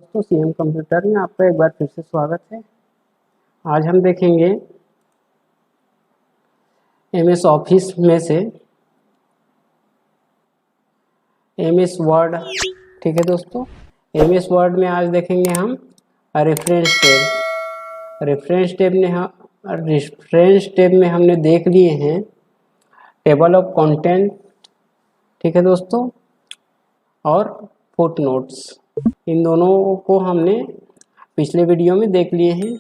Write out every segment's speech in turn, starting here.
दोस्तों CM computer में आपका एक बार फिर से स्वागत है। आज हम देखेंगे एमएस ऑफिस में से एमएस वर्ड। ठीक है दोस्तों, एमएस वर्ड में आज देखेंगे हम रेफरेंस टैब। रेफरेंस टैब में हमने देख लिए हैं टेबल ऑफ कंटेंट, ठीक है दोस्तों, और फुटनोट्स। इन दोनों को हमने पिछले वीडियो में देख लिए हैं।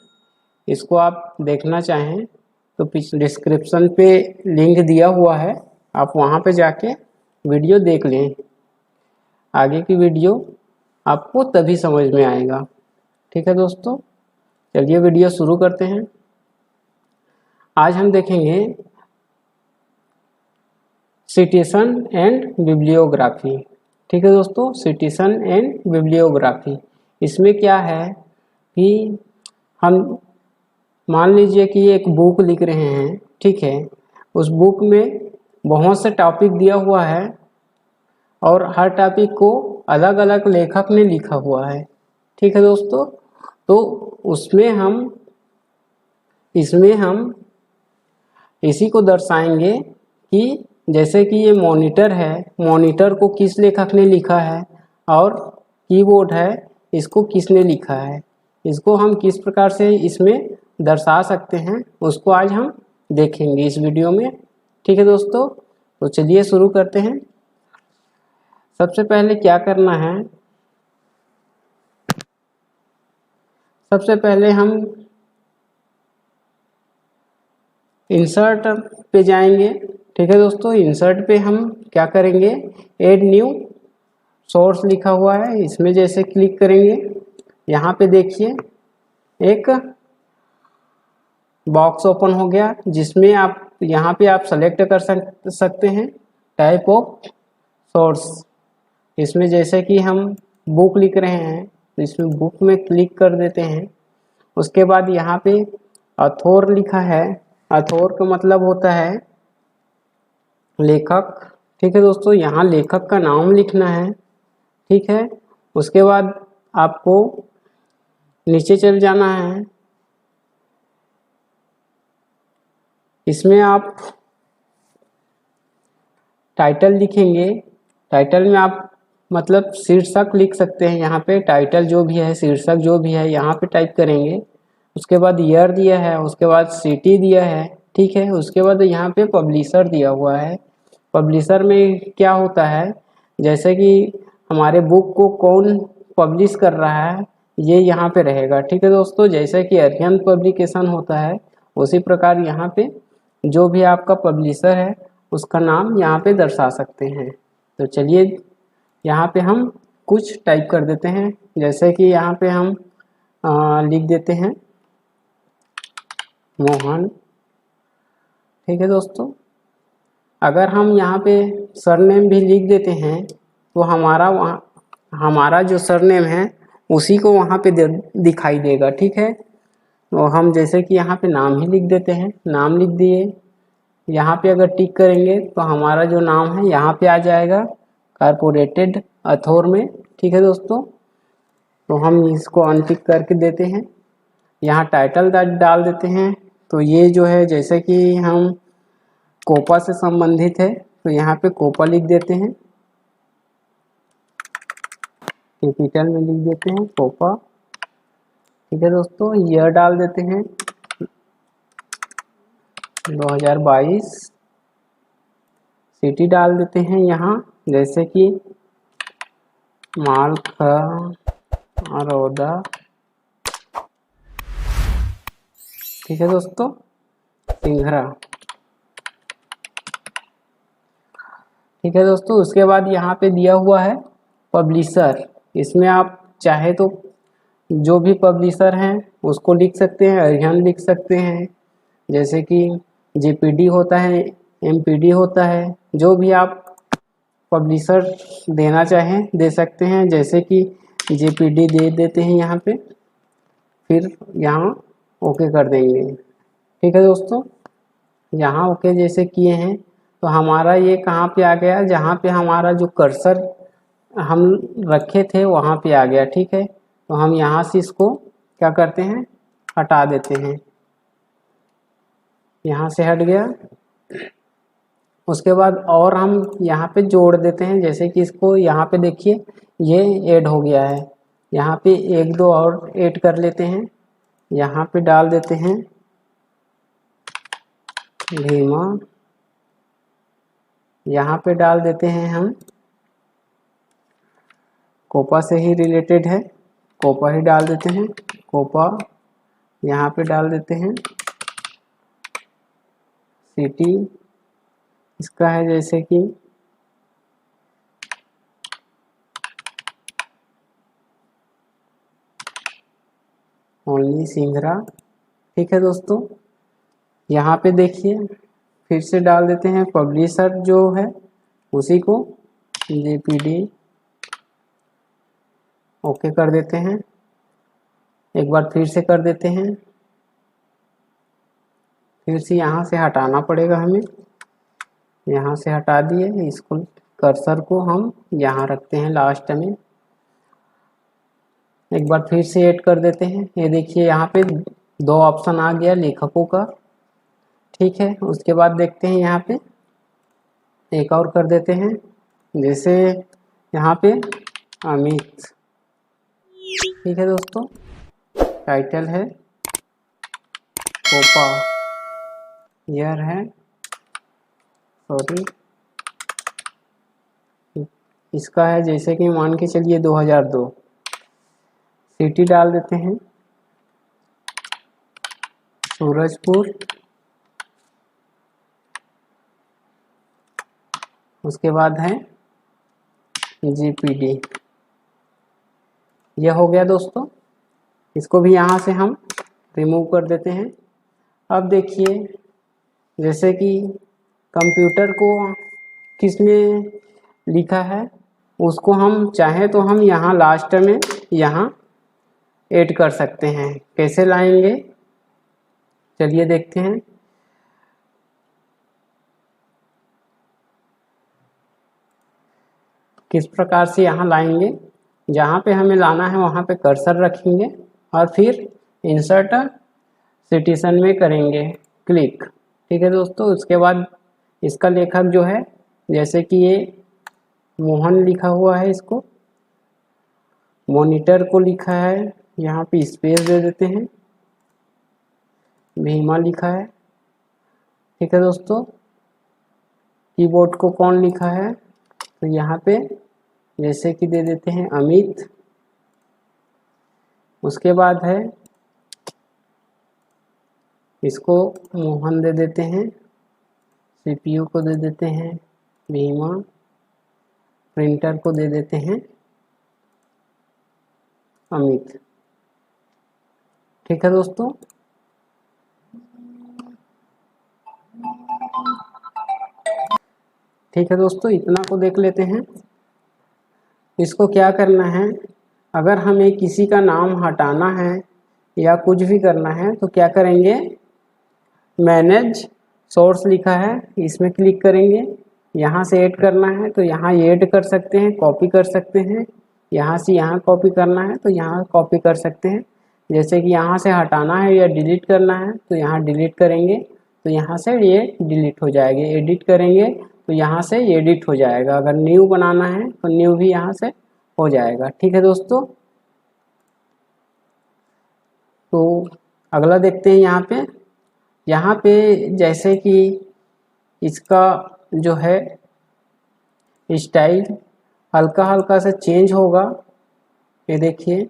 इसको आप देखना चाहें तो डिस्क्रिप्शन पे लिंक दिया हुआ है, आप वहाँ पे जाके वीडियो देख लें। आगे की वीडियो आपको तभी समझ में आएगा। ठीक है दोस्तों, चलिए वीडियो शुरू करते हैं। आज हम देखेंगे सिटिशन एंड बिब्लियोग्राफी। ठीक है दोस्तों, सिटिशन एंड बिब्लियोग्राफी। इसमें क्या है कि हम मान लीजिए कि एक बुक लिख रहे हैं, ठीक है। उस बुक में बहुत से टॉपिक दिया हुआ है और हर टॉपिक को अलग अलग लेखक ने लिखा हुआ है। ठीक है दोस्तों, तो इसमें हम इसी को दर्शाएंगे कि जैसे कि ये मॉनिटर है, मॉनिटर को किस लेखक ने लिखा है, और कीबोर्ड है, इसको किसने लिखा है। इसको हम किस प्रकार से इसमें दर्शा सकते हैं उसको आज हम देखेंगे इस वीडियो में। ठीक है दोस्तों, तो चलिए शुरू करते हैं। सबसे पहले क्या करना है, सबसे पहले हम इंसर्ट पे जाएंगे। ठीक है दोस्तों, इंसर्ट पे हम क्या करेंगे, ऐड न्यू सोर्स लिखा हुआ है, इसमें जैसे क्लिक करेंगे, यहाँ पे देखिए एक बॉक्स ओपन हो गया, जिसमें आप यहाँ पे आप सेलेक्ट कर सकते हैं टाइप ऑफ सोर्स। इसमें जैसे कि हम बुक लिख रहे हैं तो इसमें बुक में क्लिक कर देते हैं। उसके बाद यहाँ पे अथोर लिखा है, अथोर का मतलब होता है लेखक। ठीक है दोस्तों, यहाँ लेखक का नाम लिखना है। ठीक है, उसके बाद आपको नीचे चल जाना है। इसमें आप टाइटल लिखेंगे, टाइटल में आप मतलब शीर्षक लिख सकते हैं। यहाँ पे टाइटल जो भी है, शीर्षक जो भी है, यहाँ पे टाइप करेंगे। उसके बाद ईयर दिया है, उसके बाद सिटी दिया है, ठीक है। उसके बाद यहाँ पे पब्लिशर दिया हुआ है। पब्लिशर में क्या होता है, जैसे कि हमारे बुक को कौन पब्लिश कर रहा है ये यहाँ पे रहेगा। ठीक है दोस्तों, जैसे कि अरिहंत पब्लिकेशन होता है उसी प्रकार यहाँ पे जो भी आपका पब्लिशर है उसका नाम यहाँ पे दर्शा सकते हैं। तो चलिए यहाँ पे हम कुछ टाइप कर देते हैं, जैसे कि यहाँ पे हम लिख देते हैं मोहन। ठीक है दोस्तों, अगर हम यहाँ पे सरनेम भी लिख देते हैं तो हमारा जो सरनेम है उसी को वहाँ पे दिखाई देगा। ठीक है, तो हम जैसे कि यहाँ पे नाम ही लिख देते हैं, नाम लिख दिए। यहाँ पे अगर टिक करेंगे तो हमारा जो नाम है यहाँ पे आ जाएगा कारपोरेटेड अथोर में। ठीक है दोस्तों, तो हम इसको अनटिक करके देते हैं। यहाँ टाइटल डाल देते हैं। तो ये जो है जैसे कि हम कोपा से संबंधित है तो यहाँ पे कोपा लिख देते हैं, कैपिटल में लिख देते हैं कोपा। ठीक है दोस्तों, ईयर डाल देते हैं 2022। सिटी डाल देते हैं यहाँ जैसे कि मालखरौदा। ठीक है दोस्तों, सिंघरा। ठीक है दोस्तों, उसके बाद यहाँ पे दिया हुआ है पब्लिशर। इसमें आप चाहे तो जो भी पब्लिशर हैं उसको लिख सकते हैं, अरिहंत लिख सकते हैं, जैसे कि जेपीडी होता है, एमपीडी होता है, जो भी आप पब्लिशर देना चाहें दे सकते हैं। जैसे कि जेपीडी दे देते हैं यहाँ पे, फिर यहाँ ओके कर देंगे। ठीक है दोस्तों, यहाँ ओके जैसे किए हैं तो हमारा ये कहाँ पे आ गया, जहाँ पे हमारा जो कर्सर हम रखे थे वहाँ पे आ गया। ठीक है, तो हम यहाँ से इसको क्या करते हैं, हटा देते हैं। यहाँ से हट गया। उसके बाद और हम यहाँ पे जोड़ देते हैं, जैसे कि इसको यहाँ पे देखिए ये ऐड हो गया है। यहाँ पे एक दो और ऐड कर लेते हैं। यहाँ पे डाल देते हैं भीमा, यहाँ पे डाल देते हैं हम कोपा से ही रिलेटेड है, कोपा ही डाल देते हैं कोपा। यहाँ पे डाल देते हैं सिटी, इसका है जैसे कि ओनली सिंघरा। ठीक है दोस्तों, यहाँ पे देखिए फिर से डाल देते हैं पब्लिशर जो है उसी को JPD, ओके कर देते हैं। एक बार फिर से कर देते हैं, फिर से यहाँ से हटाना पड़ेगा हमें। यहाँ से हटा दिए, इसको कर्सर को हम यहाँ रखते हैं लास्ट में। एक बार फिर से ऐड कर देते हैं। ये देखिए यहाँ पे दो ऑप्शन आ गया लेखकों का। ठीक है, उसके बाद देखते हैं यहाँ पे एक और कर देते हैं, जैसे यहाँ पे अमित। ठीक है दोस्तों, टाइटल है कोपा, ईयर है सॉरी इसका है जैसे कि मान के चलिए 2002। सिटी डाल देते हैं सूरजपुर। उसके बाद है JPD। यह हो गया दोस्तों, इसको भी यहाँ से हम रिमूव कर देते हैं। अब देखिए जैसे कि कंप्यूटर को किसने लिखा है उसको हम चाहें तो हम यहाँ लास्ट में यहाँ ऐड कर सकते हैं। कैसे लाएंगे चलिए देखते हैं। किस प्रकार से यहाँ लाएंगे, जहाँ पे हमें लाना है वहाँ पे कर्सर रखेंगे और फिर इंसर्ट सिटिजन में करेंगे क्लिक। ठीक है दोस्तों, उसके बाद इसका लेखक जो है जैसे कि ये मोहन लिखा हुआ है, इसको मॉनिटर को लिखा है, यहाँ पे स्पेस दे देते हैं, भीमा लिखा है। ठीक है दोस्तों, कीबोर्ड को कौन लिखा है तो यहाँ पे जैसे कि दे देते हैं अमित। उसके बाद है इसको मोहन दे देते हैं, CPU को दे देते हैं भीमा, प्रिंटर को दे देते हैं अमित। ठीक है दोस्तों, ठीक है दोस्तों, इतना को देख लेते हैं। इसको क्या करना है, अगर हमें किसी का नाम हटाना है या कुछ भी करना है तो क्या करेंगे, मैनेज सोर्स लिखा है इसमें क्लिक करेंगे। यहाँ से ऐड करना है तो यहाँ ऐड कर सकते हैं, कॉपी कर सकते हैं। यहाँ से यहाँ कॉपी करना है तो यहाँ कॉपी कर सकते हैं। जैसे कि यहाँ से हटाना है या डिलीट करना है तो यहाँ डिलीट करेंगे तो यहाँ से ये डिलीट हो जाएगी। एडिट करेंगे तो यहाँ से एडिट हो जाएगा। अगर न्यू बनाना है तो न्यू भी यहाँ से हो जाएगा। ठीक है दोस्तों, तो अगला देखते हैं। यहाँ पे जैसे कि इसका जो है स्टाइल हल्का हल्का से चेंज होगा। ये देखिए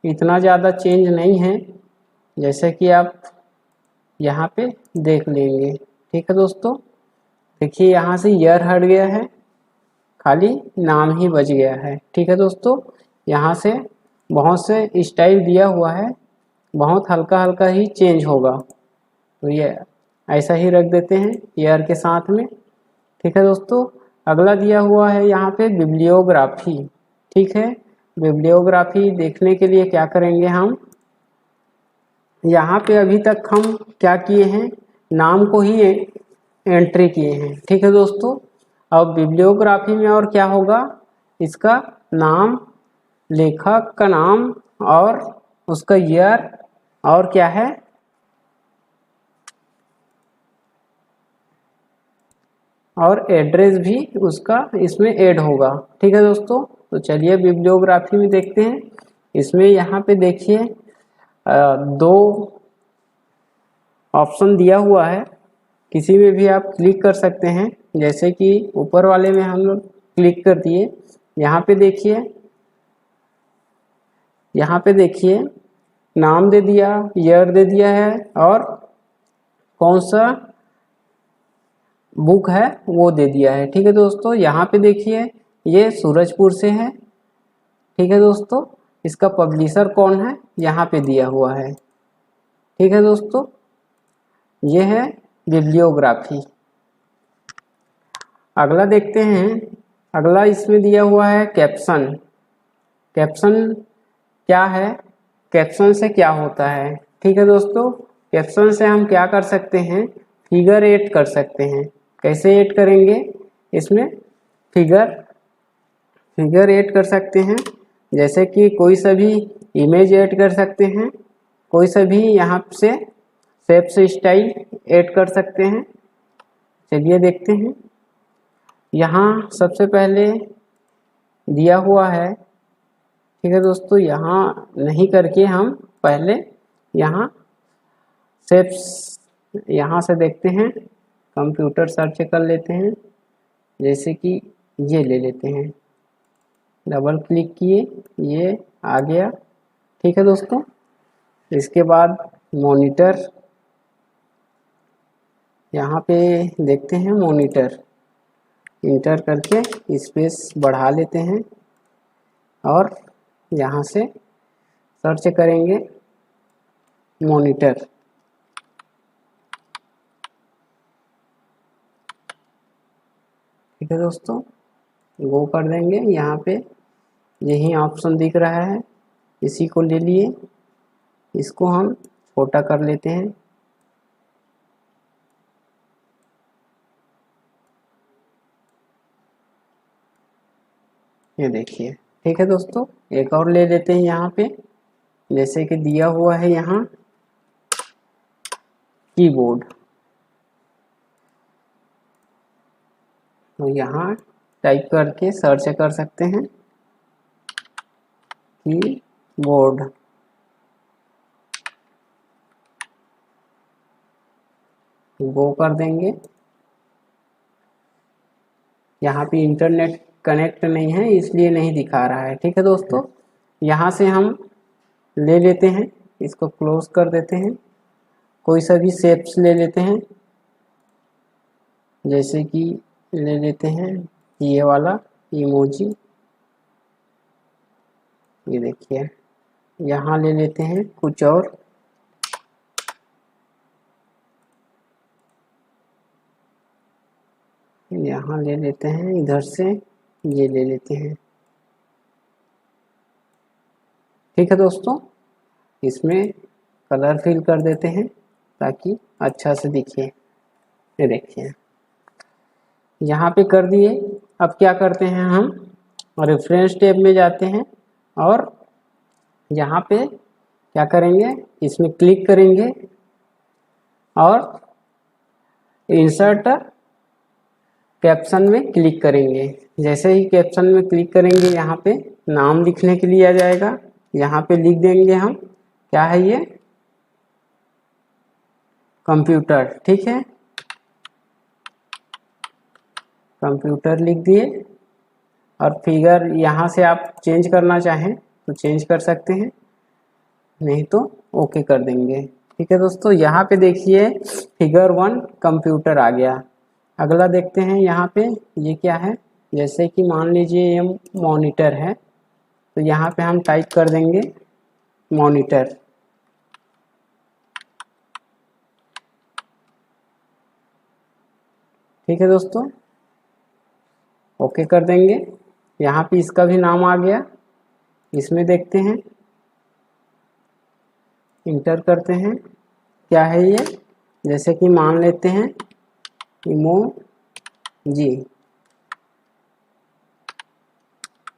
इतना ज़्यादा चेंज नहीं है, जैसे कि आप यहाँ पे देख लेंगे। ठीक है दोस्तों, देखिए यहाँ से ईयर हट गया है, खाली नाम ही बच गया है। ठीक है दोस्तों, यहाँ से बहुत से स्टाइल दिया हुआ है, बहुत हल्का हल्का ही चेंज होगा तो ये ऐसा ही रख देते हैं ईयर के साथ में। ठीक है दोस्तों, अगला दिया हुआ है यहाँ पे बिब्लियोग्राफी। ठीक है, बिब्लियोग्राफी देखने के लिए क्या करेंगे, हम यहाँ पे अभी तक हम क्या किए हैं, नाम को ही एंट्री किए हैं। ठीक है दोस्तों, अब बिब्लियोग्राफी में और क्या होगा, इसका नाम, लेखक का नाम और उसका ईयर और क्या है, और एड्रेस भी उसका इसमें ऐड होगा। ठीक है दोस्तों, तो चलिए बिब्लियोग्राफी में देखते हैं। इसमें यहाँ पे देखिए दो ऑप्शन दिया हुआ है, किसी में भी आप क्लिक कर सकते हैं। जैसे कि ऊपर वाले में हम लोग क्लिक कर दिए, यहाँ पे देखिए, यहाँ पे देखिए नाम दे दिया, ईयर दे दिया है और कौन सा बुक है वो दे दिया है। ठीक है दोस्तों, यहाँ पे देखिए ये सूरजपुर से है। ठीक है दोस्तों, इसका पब्लिशर कौन है यहाँ पे दिया हुआ है। ठीक है दोस्तों, ये है बिब्लियोग्राफी। अगला देखते हैं, अगला इसमें दिया हुआ है कैप्शन। कैप्शन क्या है, कैप्शन से क्या होता है। ठीक है दोस्तों, कैप्शन से हम क्या कर सकते हैं, फिगर ऐड कर सकते हैं। कैसे ऐड करेंगे, इसमें फिगर ऐड कर सकते हैं। जैसे कि कोई सा भी इमेज ऐड कर सकते हैं, कोई सा भी यहाँ से शेप से स्टाइल ऐड कर सकते हैं। चलिए देखते हैं, यहाँ सबसे पहले दिया हुआ है। ठीक है दोस्तों, यहाँ नहीं करके हम पहले यहाँ शेप्स, यहाँ से देखते हैं, कंप्यूटर सर्च कर लेते हैं। जैसे कि ये ले लेते हैं, डबल क्लिक किए, ये आ गया। ठीक है दोस्तों, इसके बाद मॉनिटर, यहाँ पे देखते हैं मॉनिटर, इंटर करके स्पेस बढ़ा लेते हैं और यहाँ से सर्च करेंगे मॉनिटर। ठीक है दोस्तों, वो कर देंगे। यहाँ पे यही ऑप्शन दिख रहा है, इसी को ले लिए, इसको हम छोटा कर लेते हैं। ये देखिए। ठीक है दोस्तों, एक और ले लेते हैं यहाँ पे, जैसे कि दिया हुआ है यहाँ कीबोर्ड, तो यहाँ टाइप करके सर्च कर सकते हैं कीबोर्ड। वो कर देंगे। यहाँ पे इंटरनेट कनेक्ट नहीं है इसलिए नहीं दिखा रहा है। ठीक है दोस्तों, यहाँ से हम ले लेते हैं, इसको क्लोज कर देते हैं। कोई सा भी शेप्स ले लेते हैं, जैसे कि ले लेते हैं ये वाला इमोजी। ये देखिए, यहाँ ले लेते हैं कुछ और, यहाँ ले लेते हैं, इधर से ये ले लेते हैं। ठीक है दोस्तों, इसमें कलर फिल कर देते हैं ताकि अच्छा से दिखे। ये देखिए, यहाँ पे कर दिए। अब क्या करते हैं, हम रेफरेंस टैब में जाते हैं और यहाँ पे क्या करेंगे, इसमें क्लिक करेंगे और इंसर्ट कैप्शन में क्लिक करेंगे। जैसे ही कैप्शन में क्लिक करेंगे, यहाँ पे नाम लिखने के लिए आ जाएगा। यहाँ पे लिख देंगे हम, क्या है ये, कंप्यूटर। ठीक है, कंप्यूटर लिख दिए और फिगर यहाँ से आप चेंज करना चाहें तो चेंज कर सकते हैं, नहीं तो ओके कर देंगे। ठीक है दोस्तों, यहाँ पे देखिए फिगर 1 कंप्यूटर आ गया। अगला देखते हैं, यहाँ पे ये क्या है, जैसे कि मान लीजिए ये मॉनिटर है, तो यहाँ पे हम टाइप कर देंगे मॉनिटर। ठीक है दोस्तों, ओके कर देंगे। यहाँ पे इसका भी नाम आ गया, इसमें देखते हैं, इंटर करते हैं, क्या है ये, जैसे कि मान लेते हैं इमोजी,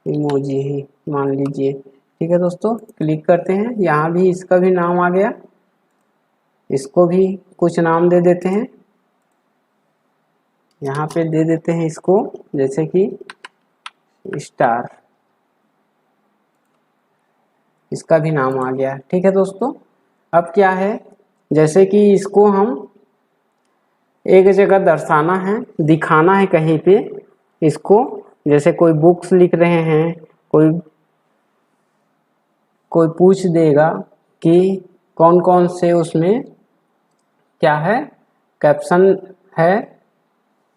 इमोजी ही मान लीजिए। ठीक है दोस्तों, क्लिक करते हैं। यहाँ भी इसका भी नाम आ गया, इसको भी कुछ नाम दे देते हैं। यहाँ पे दे देते हैं इसको जैसे कि स्टार, इसका भी नाम आ गया। ठीक है दोस्तों, अब क्या है, जैसे कि इसको हम एक जगह दर्शाना है, दिखाना है कहीं पे इसको, जैसे कोई बुक्स लिख रहे हैं, कोई पूछ देगा कि कौन कौन से उसमें क्या है, कैप्शन है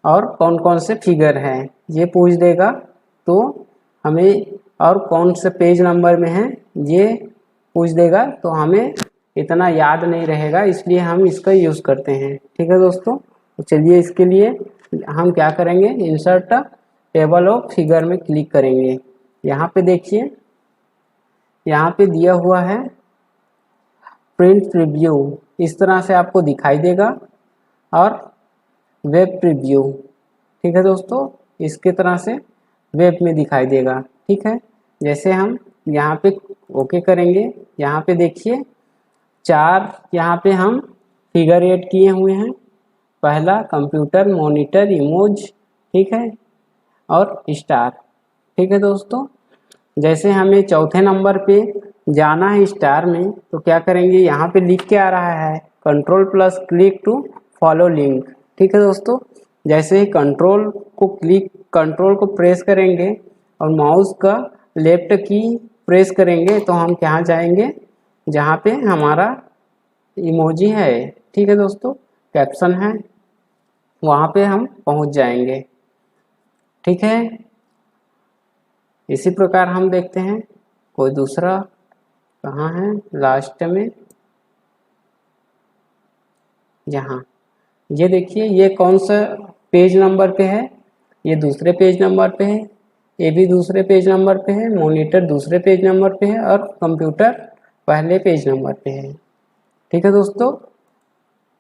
और कौन कौन से फिगर है, ये पूछ देगा। तो हमें और कौन से पेज नंबर में है ये पूछ देगा, तो हमें इतना याद नहीं रहेगा, इसलिए हम इसका यूज़ करते हैं। ठीक है दोस्तों, तो चलिए इसके लिए हम क्या करेंगे, इंसर्ट टेबल ऑफ फिगर में क्लिक करेंगे। यहाँ पे देखिए, यहाँ पे दिया हुआ है प्रिंट प्रीव्यू, इस तरह से आपको दिखाई देगा, और वेब प्रीव्यू, ठीक है दोस्तों, इसके तरह से वेब में दिखाई देगा। ठीक है, जैसे हम यहाँ पे ओके करेंगे, यहाँ पे देखिए 4 यहाँ पे हम फिगर ऐड किए हुए हैं। पहला कंप्यूटर मॉनिटर इमोज, ठीक है, और स्टार। ठीक है दोस्तों, जैसे हमें चौथे नंबर पे जाना है स्टार में, तो क्या करेंगे, यहाँ पे लिख के आ रहा है control plus click to follow link. ठीक है दोस्तों, जैसे ही कंट्रोल को प्रेस करेंगे और माउस का लेफ्ट की प्रेस करेंगे, तो हम कहाँ जाएंगे, जहाँ पे हमारा इमोजी है, ठीक है दोस्तों, कैप्शन है, वहाँ पे हम पहुँच जाएंगे। ठीक है, इसी प्रकार हम देखते हैं कोई दूसरा कहाँ है, लास्ट में यहाँ, ये देखिए ये कौन सा पेज नंबर पे है, ये दूसरे पेज नंबर पे है, ये भी दूसरे पेज नंबर पे है, मॉनिटर दूसरे पेज नंबर पे है, और कंप्यूटर पहले पेज नंबर पे है। ठीक है दोस्तों,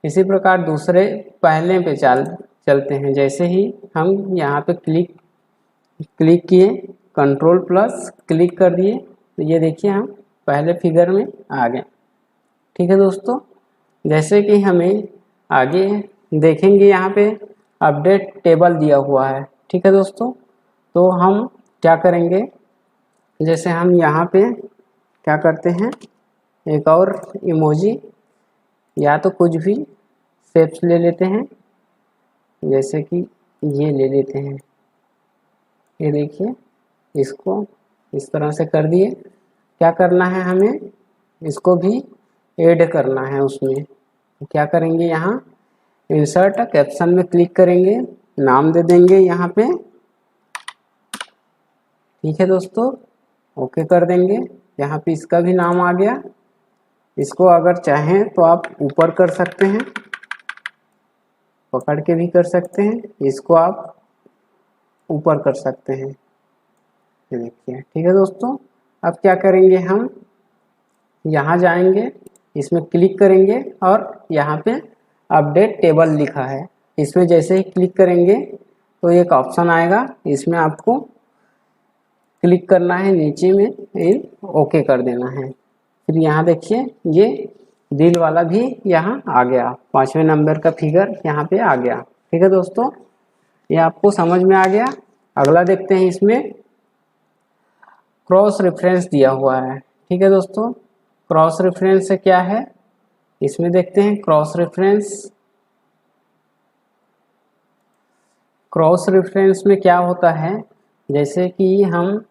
इसी प्रकार दूसरे पहले पे चलते हैं। जैसे ही हम यहाँ पे क्लिक किए, कंट्रोल प्लस क्लिक कर दिए, तो ये देखिए हम पहले फिगर में आ गए। ठीक है दोस्तों, जैसे कि हमें आगे देखेंगे यहाँ पे अपडेट टेबल दिया हुआ है। ठीक है दोस्तों, तो हम क्या करेंगे, जैसे हम यहाँ पे क्या करते हैं, एक और इमोजी या तो कुछ भी शेप्स ले लेते हैं, जैसे कि ये ले लेते हैं, ये देखिए, इसको इस तरह से कर दिए। क्या करना है, हमें इसको भी ऐड करना है उसमें। क्या करेंगे, यहाँ इंसर्ट कैप्शन में क्लिक करेंगे, नाम दे देंगे यहाँ पे। ठीक है दोस्तों, ओके कर देंगे। यहाँ पे इसका भी नाम आ गया। इसको अगर चाहें तो आप ऊपर कर सकते हैं, पकड़ के भी कर सकते हैं, इसको आप ऊपर कर सकते हैं, ये देखिए। ठीक है दोस्तों, अब क्या करेंगे, हम यहाँ जाएंगे, इसमें क्लिक करेंगे, और यहाँ पे अपडेट टेबल लिखा है, इसमें जैसे ही क्लिक करेंगे तो एक ऑप्शन आएगा, इसमें आपको क्लिक करना है, नीचे में ओके कर देना है। फिर यहाँ देखिए ये दिल वाला भी यहाँ आ गया, 5वें नंबर का फिगर यहाँ पे आ गया। ठीक है दोस्तों, ये आपको समझ में आ गया। अगला देखते हैं, इसमें क्रॉस रेफरेंस दिया हुआ है। ठीक है दोस्तों, क्रॉस रेफरेंस से क्या है, इसमें देखते हैं क्रॉस रेफरेंस में क्या होता है, जैसे कि हम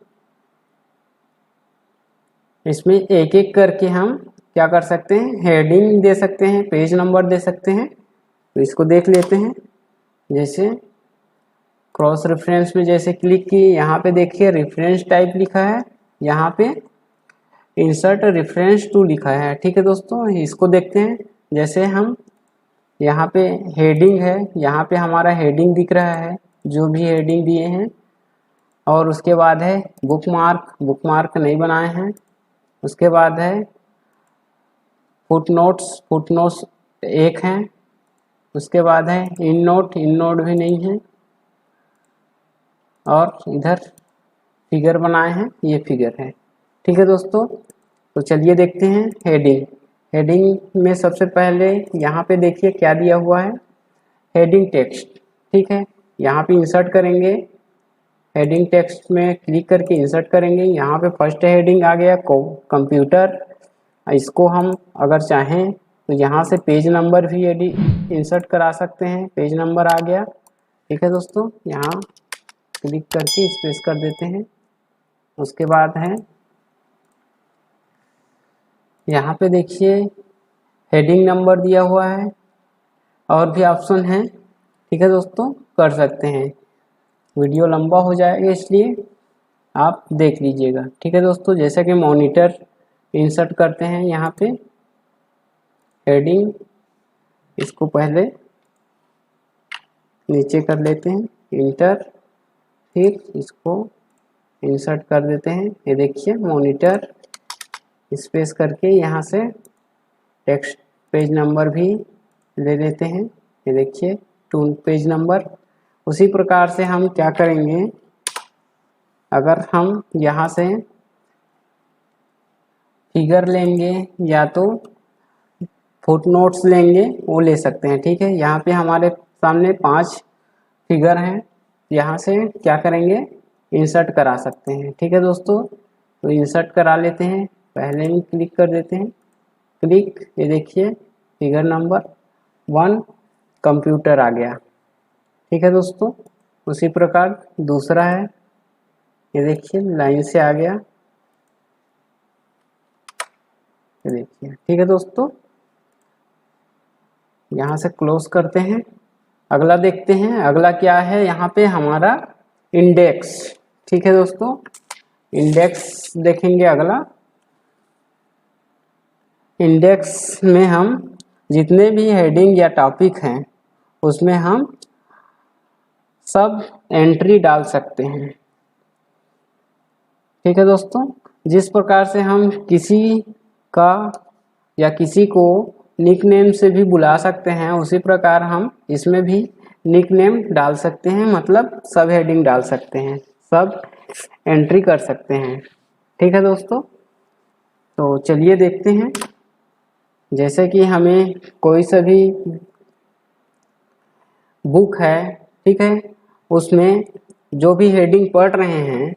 इसमें एक एक करके हम क्या कर सकते हैं, हेडिंग दे सकते हैं, पेज नंबर दे सकते हैं। तो इसको देख लेते हैं। जैसे क्रॉस रेफरेंस में जैसे क्लिक किए, यहाँ पे देखिए रेफरेंस टाइप लिखा है, यहाँ पे इंसर्ट रेफरेंस टू लिखा है। ठीक है दोस्तों, इसको देखते हैं। जैसे हम यहाँ पे हेडिंग है, यहाँ पे हमारा हेडिंग दिख रहा है, जो भी हेडिंग दिए हैं, और उसके बाद है बुकमार्क नहीं बनाए हैं। उसके बाद है फुटनोट्स एक हैं, उसके बाद है इन नोट भी नहीं है, और इधर फिगर बनाए हैं, ये फिगर है। ठीक है दोस्तों, तो चलिए देखते हैं हेडिंग। हेडिंग में सबसे पहले यहाँ पे देखिए क्या दिया हुआ है, हेडिंग टेक्स्ट। ठीक है, यहाँ पे इंसर्ट करेंगे, हेडिंग टेक्स्ट में क्लिक करके इंसर्ट करेंगे। यहाँ पे फर्स्ट हेडिंग आ गया कंप्यूटर। इसको हम अगर चाहें तो यहाँ से पेज नंबर भी इंसर्ट करा सकते हैं, पेज नंबर आ गया। ठीक है दोस्तों, यहाँ क्लिक करके स्पेस कर देते हैं। उसके बाद है यहाँ पे देखिए हेडिंग नंबर दिया हुआ है, और भी ऑप्शन है। ठीक है दोस्तों, कर सकते हैं, वीडियो लंबा हो जाएगा इसलिए आप देख लीजिएगा। ठीक है दोस्तों, जैसे कि मॉनिटर इंसर्ट करते हैं, यहाँ पे हेडिंग इसको पहले नीचे कर लेते हैं, इंटर, फिर इसको इंसर्ट कर देते हैं। ये देखिए मॉनिटर स्पेस करके यहाँ से टेक्स्ट पेज नंबर भी ले लेते हैं। ये देखिए टू पेज नंबर। उसी प्रकार से हम क्या करेंगे, अगर हम यहाँ से फिगर लेंगे या तो फुटनोट्स लेंगे, वो ले सकते हैं। ठीक है, यहाँ पे हमारे सामने 5 फिगर हैं, यहाँ से क्या करेंगे, इंसर्ट करा सकते हैं। ठीक है दोस्तों, तो इंसर्ट करा लेते हैं, पहले ही क्लिक कर देते हैं, क्लिक, ये देखिए फिगर नंबर 1 कंप्यूटर आ गया। ठीक है दोस्तों, उसी प्रकार दूसरा है, ये देखिए लाइन से आ गया, ये देखिए। ठीक है दोस्तों, यहाँ से क्लोज करते हैं। अगला देखते हैं, अगला क्या है, यहाँ पे हमारा इंडेक्स। ठीक है दोस्तों, इंडेक्स देखेंगे। अगला इंडेक्स में हम जितने भी हेडिंग या टॉपिक हैं उसमें हम सब एंट्री डाल सकते हैं। ठीक है दोस्तों, जिस प्रकार से हम किसी का या किसी को निक नेम से भी बुला सकते हैं, उसी प्रकार हम इसमें भी निक नेम डाल सकते हैं, मतलब सब हेडिंग डाल सकते हैं, सब एंट्री कर सकते हैं। ठीक है दोस्तों, तो चलिए देखते हैं। जैसे कि हमें कोई सा भी बुक है, ठीक है, उसमें जो भी हेडिंग पढ़ रहे हैं,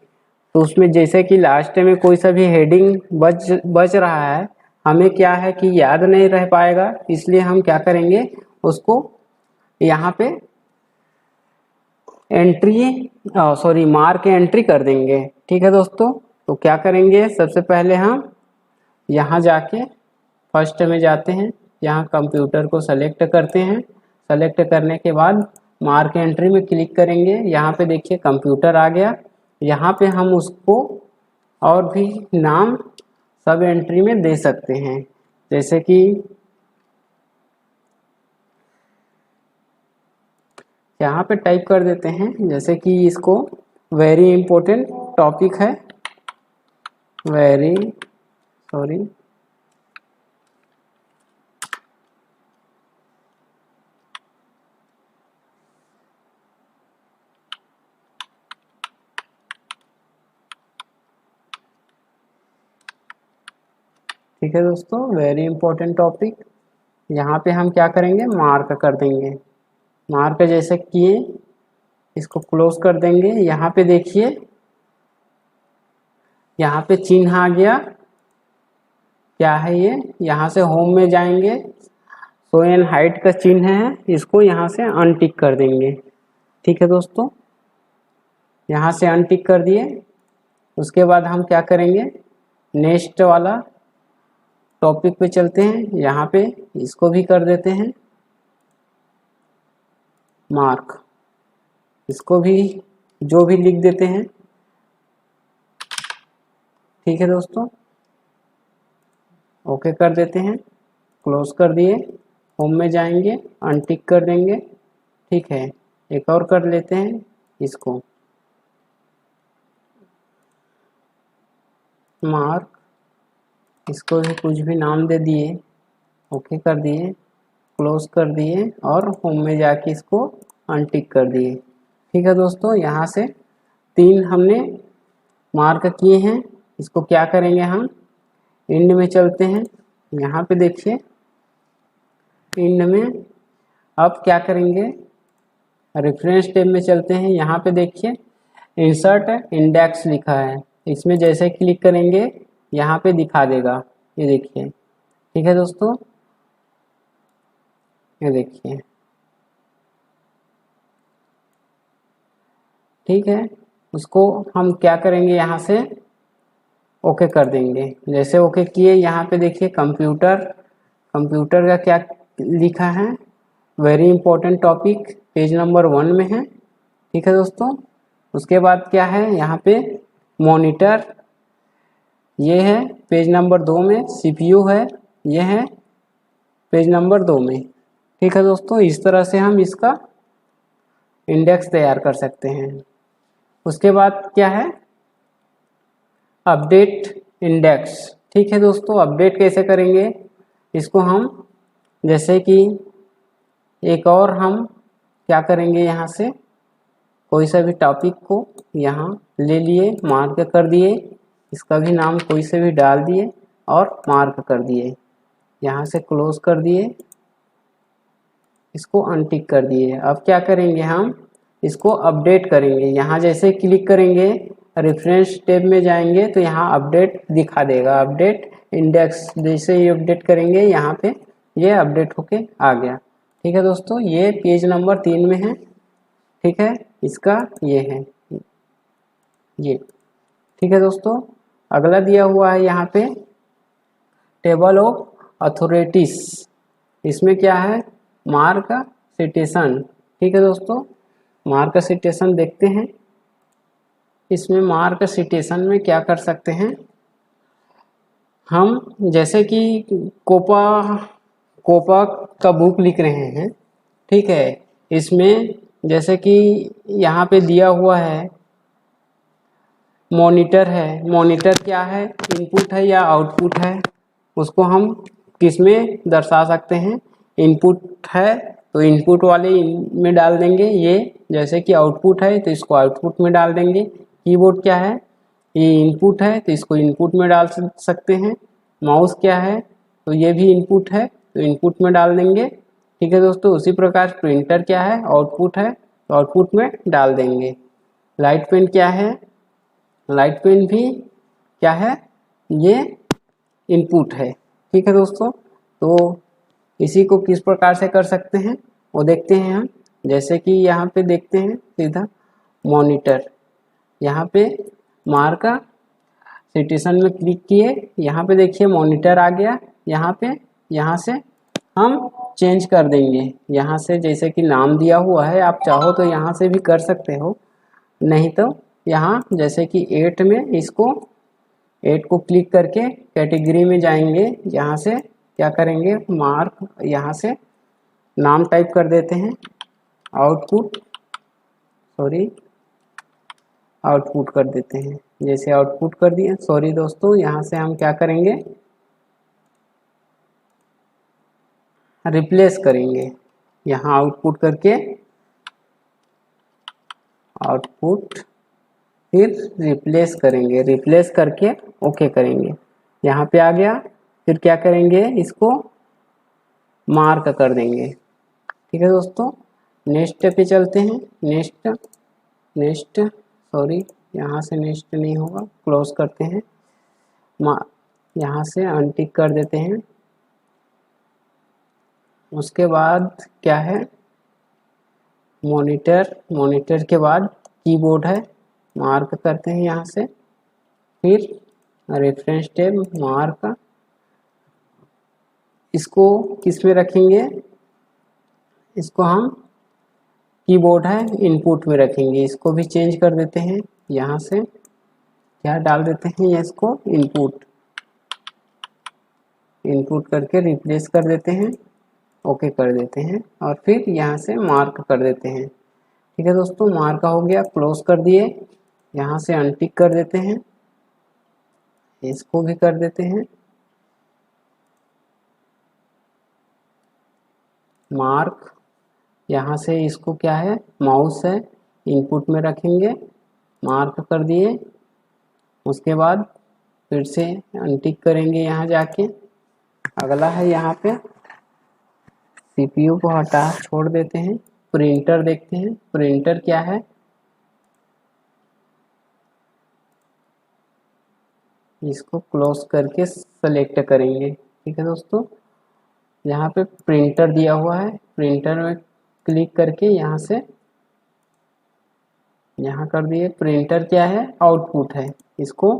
तो उसमें जैसे कि लास्ट में कोई सा भी हेडिंग बच रहा है, हमें क्या है कि याद नहीं रह पाएगा, इसलिए हम क्या करेंगे, उसको यहाँ पे मार्क एंट्री कर देंगे। ठीक है दोस्तों, तो क्या करेंगे, सबसे पहले हम यहाँ जाके फर्स्ट में जाते हैं, यहाँ कंप्यूटर को सेलेक्ट करते हैं, सेलेक्ट करने के बाद मार्क एंट्री में क्लिक करेंगे। यहाँ पे देखिए कंप्यूटर आ गया। यहाँ पे हम उसको और भी नाम सब एंट्री में दे सकते हैं, जैसे कि यहाँ पे टाइप कर देते हैं, जैसे कि इसको वेरी इंपॉर्टेंट टॉपिक है, ठीक है दोस्तों, वेरी इंपॉर्टेंट टॉपिक। यहाँ पे हम क्या करेंगे, मार्क कर देंगे। मार्क जैसे किए, इसको क्लोज कर देंगे। यहाँ पे देखिए, यहाँ पे चिन्ह आ गया, क्या है ये, यहाँ से होम में जाएंगे, शो एंड हाइड का चिन्ह है, इसको यहाँ से अनटिक कर देंगे। ठीक है दोस्तों, यहाँ से अनटिक कर दिए। उसके बाद हम क्या करेंगे, नेक्स्ट वाला टॉपिक पे चलते हैं। यहाँ पे इसको भी कर देते हैं मार्क, इसको भी जो भी लिख देते हैं। ठीक है दोस्तों, ओके कर देते हैं, क्लोज कर दिए, होम में जाएंगे, अनटिक कर देंगे। ठीक है, एक और कर लेते हैं इसको, मार्क, इसको भी कुछ भी नाम दे दिए, ओके कर दिए। क्लोज कर दिए और होम में जाके इसको अनटिक कर दिए। ठीक है दोस्तों, यहाँ से 3 हमने मार्क किए हैं। इसको क्या करेंगे, हम इंड में चलते हैं। यहाँ पे देखिए इंड में अब क्या करेंगे, रेफरेंस टेब में चलते हैं। यहाँ पे देखिए इंसर्ट इंडेक्स लिखा है, इसमें जैसे क्लिक करेंगे यहाँ पे दिखा देगा, ये देखिए। ठीक है दोस्तों, ये देखिए। ठीक है, उसको हम क्या करेंगे, यहाँ से ओके कर देंगे। जैसे ओके किए, यहाँ पे देखिए कंप्यूटर का क्या लिखा है, very important topic, page number 1 में है। ठीक है दोस्तों, उसके बाद क्या है, यहाँ पे मॉनिटर, ये है पेज नंबर 2 में। सीपीयू है, ये है पेज नंबर 2 में। ठीक है दोस्तों, इस तरह से हम इसका इंडेक्स तैयार कर सकते हैं। उसके बाद क्या है, अपडेट इंडेक्स। ठीक है दोस्तों, अपडेट कैसे करेंगे, इसको हम जैसे कि एक और हम क्या करेंगे, यहाँ से कोई सा भी टॉपिक को यहाँ ले लिए, मार्क कर दिए, इसका भी नाम कोई से भी डाल दिए और मार्क कर दिए। यहाँ से क्लोज कर दिए, इसको अनटिक कर दिए। अब क्या करेंगे, हम इसको अपडेट करेंगे। यहाँ जैसे क्लिक करेंगे, रेफरेंस टैब में जाएंगे तो यहाँ अपडेट दिखा देगा, अपडेट इंडेक्स। जैसे ही अपडेट करेंगे यहाँ पे ये अपडेट होके आ गया। ठीक है दोस्तों, ये पेज नंबर 3 में है। ठीक है, इसका ये है ये। ठीक है दोस्तों, अगला दिया हुआ है यहाँ पे टेबल ऑफ अथॉरिटीज। इसमें क्या है, मार्क सिटेशन। ठीक है दोस्तों, मार्क सिटेशन देखते हैं। इसमें मार्क सिटेशन में क्या कर सकते हैं हम, जैसे कि कोपा का बुक लिख रहे हैं। ठीक है, इसमें जैसे कि यहाँ पे दिया हुआ है मॉनिटर है। मॉनिटर क्या है, इनपुट है या आउटपुट है, उसको हम किस में दर्शा सकते हैं। इनपुट है तो इनपुट वाले में डाल देंगे, ये जैसे कि आउटपुट है तो इसको आउटपुट में डाल देंगे। कीबोर्ड क्या है, ये इनपुट है तो इसको इनपुट में डाल सकते हैं। माउस क्या है, तो ये भी इनपुट है तो इनपुट में डाल देंगे। ठीक है दोस्तों, उसी प्रकार प्रिंटर क्या है, आउटपुट है तो आउटपुट में डाल देंगे। लाइट पेन क्या है, लाइट पेन भी क्या है, ये इनपुट है। ठीक है दोस्तों, तो इसी को किस प्रकार से कर सकते हैं वो देखते हैं हम। जैसे कि यहाँ पे देखते हैं सीधा मॉनिटर, यहाँ पे मार्क सिटेशन में क्लिक किए, यहाँ पे देखिए मॉनिटर आ गया। यहाँ से हम चेंज कर देंगे। यहाँ से जैसे कि नाम दिया हुआ है, आप चाहो तो यहाँ से भी कर सकते हो, नहीं तो यहाँ जैसे कि 8 में इसको 8 को क्लिक करके कैटेगरी में जाएंगे। यहाँ से क्या करेंगे, मार्क, यहाँ से नाम टाइप कर देते हैं, आउटपुट कर देते हैं। जैसे आउटपुट कर दिए, सॉरी दोस्तों, यहाँ से हम क्या करेंगे, रिप्लेस करेंगे। यहाँ आउटपुट करके आउटपुट, फिर रिप्लेस करेंगे, रिप्लेस करके ओके करेंगे। यहाँ पे आ गया, फिर क्या करेंगे, इसको मार्क कर देंगे। ठीक है दोस्तों, नेक्स्ट पे चलते हैं। नेक्स्ट सॉरी, यहाँ से नेक्स्ट नहीं होगा, क्लोज करते हैं। यहाँ से अनटिक कर देते हैं। उसके बाद क्या है, मॉनिटर के बाद कीबोर्ड है, मार्क करते हैं यहाँ से। फिर रेफरेंस टैब, मार्क, इसको किस में रखेंगे, इसको हम कीबोर्ड है इनपुट में रखेंगे। इसको भी चेंज कर देते हैं, यहाँ से क्या डाल देते हैं, इसको इनपुट करके रिप्लेस कर देते हैं, ओके कर देते हैं और फिर यहाँ से मार्क कर देते हैं। ठीक है दोस्तों, मार्क हो गया, क्लोज कर दिए। यहाँ से अनटिक कर देते हैं, इसको भी कर देते हैं। मार्क, यहाँ से इसको क्या है, माउस है, इनपुट में रखेंगे, मार्क कर दिए। उसके बाद फिर से अनटिक करेंगे यहाँ जाके। अगला है यहाँ पे सीपीयू को हटा छोड़ देते हैं, प्रिंटर देखते हैं। प्रिंटर क्या है, इसको क्लोज करके सेलेक्ट करेंगे। ठीक है दोस्तों, यहाँ पे प्रिंटर दिया हुआ है, प्रिंटर में क्लिक करके यहाँ से यहाँ कर दिए। प्रिंटर क्या है, आउटपुट है, इसको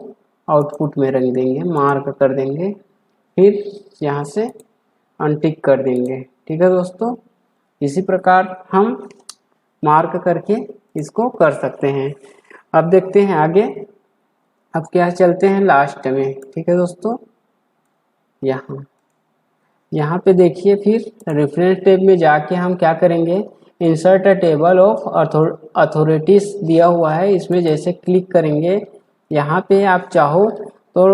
आउटपुट में रख देंगे, मार्क कर देंगे, फिर यहाँ से अनटिक कर देंगे। ठीक है दोस्तों, इसी प्रकार हम मार्क करके इसको कर सकते हैं। अब देखते हैं आगे, अब क्या चलते हैं लास्ट में। ठीक है दोस्तों, यहाँ पे देखिए, फिर रेफरेंस टेब में जाके हम क्या करेंगे, insert a table of authorities दिया हुआ है, इसमें जैसे क्लिक करेंगे, यहाँ पे आप चाहो तो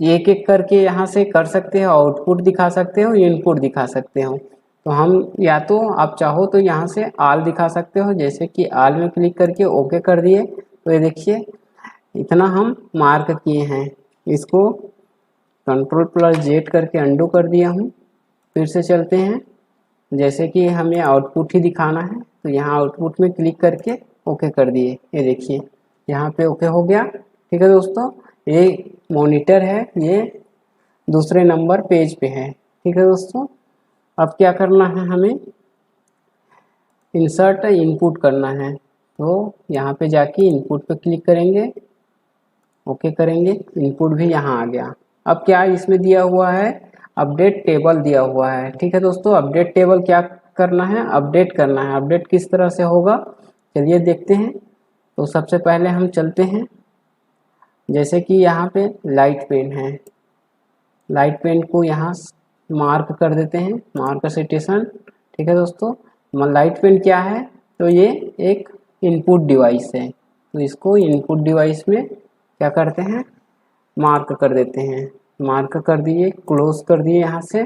एक एक करके यहाँ से कर सकते हो, आउटपुट दिखा सकते हो, इनपुट दिखा सकते हो। तो हम या तो आप चाहो तो यहाँ से आल दिखा सकते हो, जैसे कि आल में क्लिक करके ओके कर दिए। तो ये देखिए इतना हम मार्क किए हैं। इसको Ctrl+Z करके अंडू कर दिया हूँ। फिर से चलते हैं, जैसे कि हमें आउटपुट ही दिखाना है तो यहाँ आउटपुट में क्लिक करके ओके कर दिए। ये देखिए यहाँ पे ओके हो गया। ठीक है दोस्तों, ये मॉनिटर है, ये दूसरे नंबर पेज पे है। ठीक है दोस्तों, अब क्या करना है, हमें इंसर्ट इनपुट करना है। तो यहाँ पे जाके इनपुट पे क्लिक करेंगे, ओके करेंगे, इनपुट भी यहाँ आ गया। अब क्या इसमें दिया हुआ है, अपडेट टेबल दिया हुआ है। ठीक है दोस्तों, अपडेट टेबल क्या करना है, अपडेट करना है। अपडेट किस तरह से होगा, चलिए देखते हैं। तो सबसे पहले हम चलते हैं, जैसे कि यहाँ पे लाइट पेन है, लाइट पेन को यहाँ मार्क कर देते हैं, मार्क सिटेशन। ठीक है दोस्तों, लाइट पेन क्या है, तो ये एक इनपुट डिवाइस है, तो इसको इनपुट डिवाइस में क्या करते हैं, मार्क कर देते हैं। मार्क कर दिए, क्लोज कर दिए, यहाँ से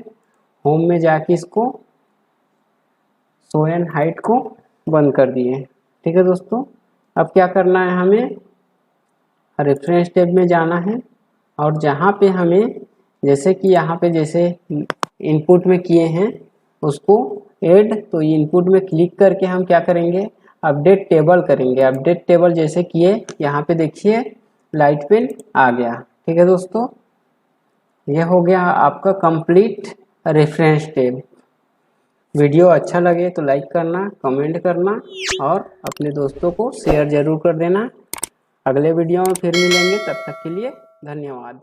होम में जाके इसको शो एंड हाइड को बंद कर दिए। ठीक है दोस्तों, अब क्या करना है, हमें रेफरेंस टैब में जाना है, और जहाँ पे हमें जैसे कि यहाँ पे जैसे इनपुट में किए हैं उसको ऐड, तो इनपुट में क्लिक करके हम क्या करेंगे, अपडेट टेबल करेंगे। अपडेट टेबल जैसे किए, यहाँ पे देखिए लाइट पेन आ गया। ठीक है दोस्तों, यह हो गया आपका कंप्लीट रेफरेंस टेब। वीडियो अच्छा लगे तो लाइक करना, कमेंट करना और अपने दोस्तों को शेयर ज़रूर कर देना। अगले वीडियो में फिर मिलेंगे, तब तक के लिए धन्यवाद।